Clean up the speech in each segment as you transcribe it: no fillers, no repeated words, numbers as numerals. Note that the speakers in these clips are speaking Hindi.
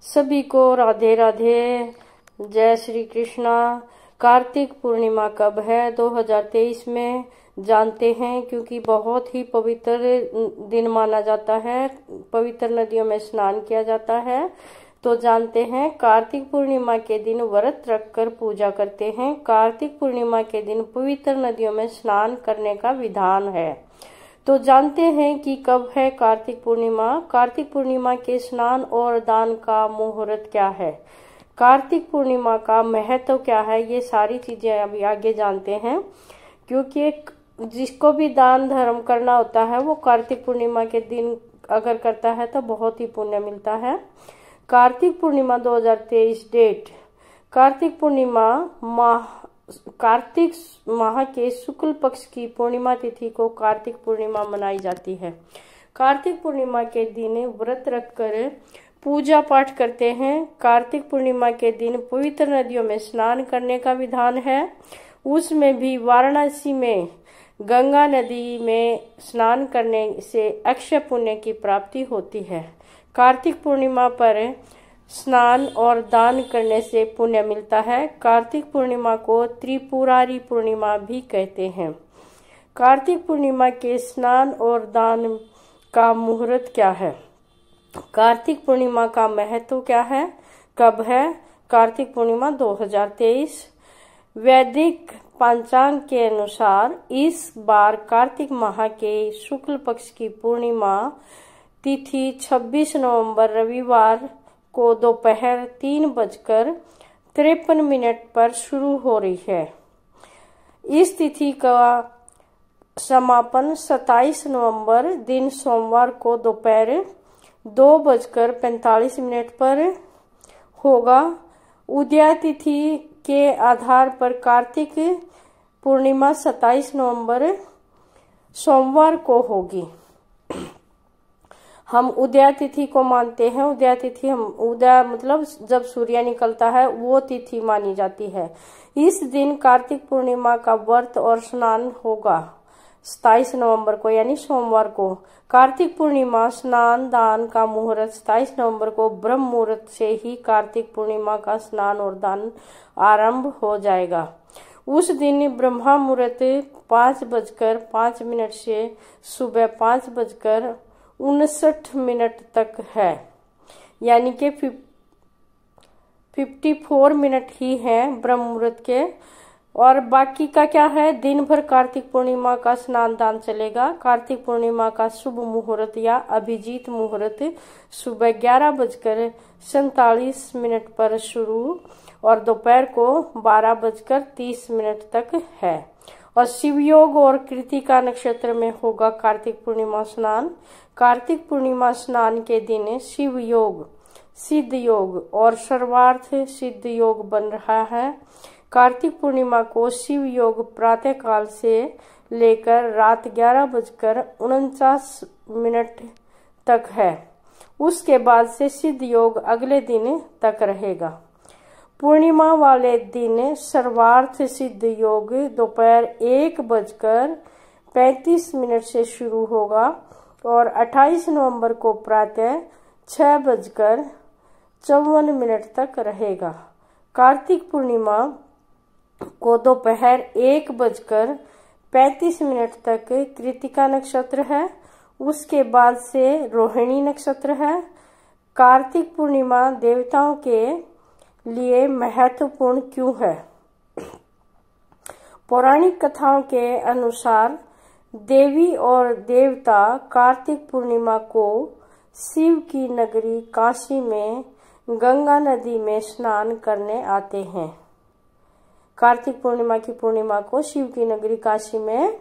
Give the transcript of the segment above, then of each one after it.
सभी को राधे राधे, जय श्री कृष्णा। कार्तिक पूर्णिमा कब है 2023 में जानते हैं, क्योंकि बहुत ही पवित्र दिन माना जाता है। पवित्र नदियों में स्नान किया जाता है। तो जानते हैं, कार्तिक पूर्णिमा के दिन व्रत रखकर पूजा करते हैं। कार्तिक पूर्णिमा के दिन पवित्र नदियों में स्नान करने का विधान है। तो जानते हैं कि कब है कार्तिक पूर्णिमा। कार्तिक पूर्णिमा के स्नान और दान का मुहूर्त क्या है, कार्तिक पूर्णिमा का महत्व क्या है, ये सारी चीजें अभी आगे जानते हैं। क्योंकि जिसको भी दान धर्म करना होता है वो कार्तिक पूर्णिमा के दिन अगर करता है तो बहुत ही पुण्य मिलता है। कार्तिक पूर्णिमा 2023 डेट। कार्तिक पूर्णिमा कार्तिक माह के शुक्ल पक्ष की पूर्णिमा तिथि को कार्तिक पूर्णिमा मनाई जाती है। कार्तिक पूर्णिमा के दिन व्रत रखकर पूजा पाठ करते हैं। कार्तिक पूर्णिमा के दिन पवित्र नदियों में स्नान करने का विधान है। उसमें भी वाराणसी में गंगा नदी में स्नान करने से अक्षय पुण्य की प्राप्ति होती है। कार्तिक पूर्णिमा पर स्नान और दान करने से पुण्य मिलता है। कार्तिक पूर्णिमा को त्रिपुरारी पूर्णिमा भी कहते हैं। कार्तिक पूर्णिमा के स्नान और दान का मुहूर्त क्या है, कार्तिक पूर्णिमा का महत्व क्या है, कब है कार्तिक पूर्णिमा 2023। वैदिक पंचांग के अनुसार इस बार कार्तिक माह के शुक्ल पक्ष की पूर्णिमा तिथि 26 नवंबर रविवार को दोपहर 3:53 पर शुरू हो रही है। इस तिथि का समापन 27 नवंबर दिन सोमवार को दोपहर 2:45 पर होगा। उदय तिथि के आधार पर कार्तिक पूर्णिमा 27 नवंबर सोमवार को होगी। हम उदय तिथि को मानते हैं। उदय तिथि उदय मतलब जब सूर्य निकलता है वो तिथि मानी जाती है। इस दिन कार्तिक पूर्णिमा का व्रत और स्नान होगा 27 नवंबर को यानी सोमवार को। कार्तिक पूर्णिमा स्नान दान का मुहूर्त 27 नवंबर को ब्रह्म मुहूर्त से ही कार्तिक पूर्णिमा का स्नान और दान आरंभ हो जाएगा। उस दिन ब्रह्मा मुहूर्त 5:05 से सुबह 5:59 तक है, यानी कि 54 मिनट ही है ब्रह्म मुहूर्त के। और बाकी का क्या है, दिन भर कार्तिक पूर्णिमा का स्नान दान चलेगा। कार्तिक पूर्णिमा का शुभ मुहूर्त या अभिजीत मुहूर्त सुबह 11:47 पर शुरू और दोपहर को 12:30 तक है। और शिवयोग और कृतिका नक्षत्र में होगा कार्तिक पूर्णिमा स्नान। कार्तिक पूर्णिमा स्नान के दिन शिव योग, सिद्ध योग और सर्वार्थ सिद्ध योग बन रहा है। कार्तिक पूर्णिमा को शिव योग प्रातः काल से लेकर रात 11:49 तक है। उसके बाद से सिद्ध योग अगले दिन तक रहेगा। पूर्णिमा वाले दिन सर्वार्थ सिद्ध योग दोपहर 1:35 से शुरू होगा और 28 नवंबर को प्रातः 6:54 तक रहेगा। कार्तिक पूर्णिमा को दोपहर 1:35 तक कृतिका नक्षत्र है। उसके बाद से रोहिणी नक्षत्र है। कार्तिक पूर्णिमा देवताओं के लिए महत्वपूर्ण क्यों है? पौराणिक कथाओं के अनुसार देवी और देवता कार्तिक पूर्णिमा को शिव की नगरी काशी में गंगा नदी में स्नान करने आते हैं। कार्तिक पूर्णिमा की पूर्णिमा को शिव की नगरी काशी में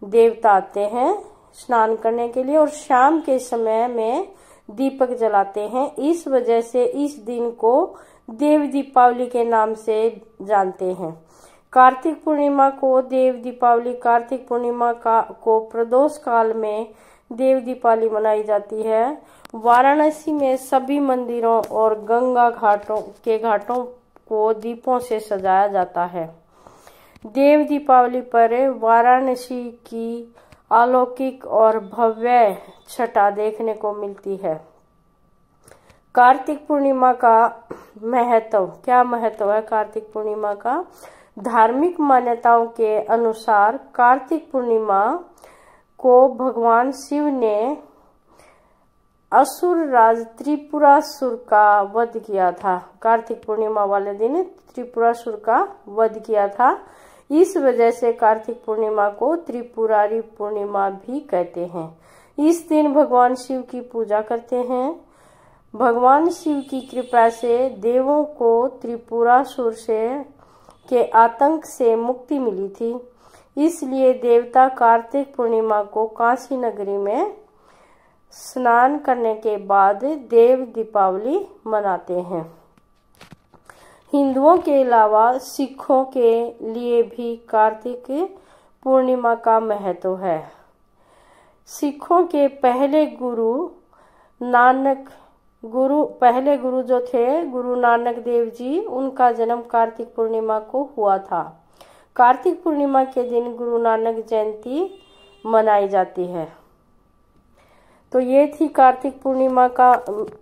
देवता आते हैं स्नान करने के लिए और शाम के समय में दीपक जलाते हैं। इस वजह से इस दिन को देव दीपावली के नाम से जानते हैं। कार्तिक पूर्णिमा को देव दीपावली, कार्तिक पूर्णिमा को प्रदोष काल में देव दीपावली मनाई जाती है। वाराणसी में सभी मंदिरों और गंगा घाटों को दीपों से सजाया जाता है। देव दीपावली पर वाराणसी की अलौकिक और भव्य छटा देखने को मिलती है। कार्तिक पूर्णिमा का महत्व, क्या महत्व है कार्तिक पूर्णिमा का? धार्मिक मान्यताओं के अनुसार कार्तिक पूर्णिमा को भगवान शिव ने असुर राज त्रिपुरासुर का वध किया था। कार्तिक पूर्णिमा वाले दिन त्रिपुरासुर का वध किया था। इस वजह से कार्तिक पूर्णिमा को त्रिपुरारी पूर्णिमा भी कहते हैं। इस दिन भगवान शिव की पूजा करते हैं। भगवान शिव की कृपा से देवों को त्रिपुरासुर के आतंक से मुक्ति मिली थी। इसलिए देवता कार्तिक पूर्णिमा को काशी नगरी में स्नान करने के बाद देव दीपावली मनाते हैं। हिंदुओं के अलावा सिखों के लिए भी कार्तिक पूर्णिमा का महत्व है। सिखों के पहले गुरु जो थे गुरु नानक देव जी, उनका जन्म कार्तिक पूर्णिमा को हुआ था। कार्तिक पूर्णिमा के दिन गुरु नानक जयंती मनाई जाती है। तो ये थी कार्तिक पूर्णिमा का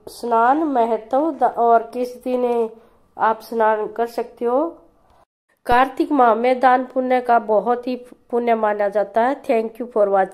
स्नान महत्व और किस दिन आप स्नान कर सकते हो। कार्तिक माह में दान पुण्य का बहुत ही पुण्य माना जाता है। Thank you for watching.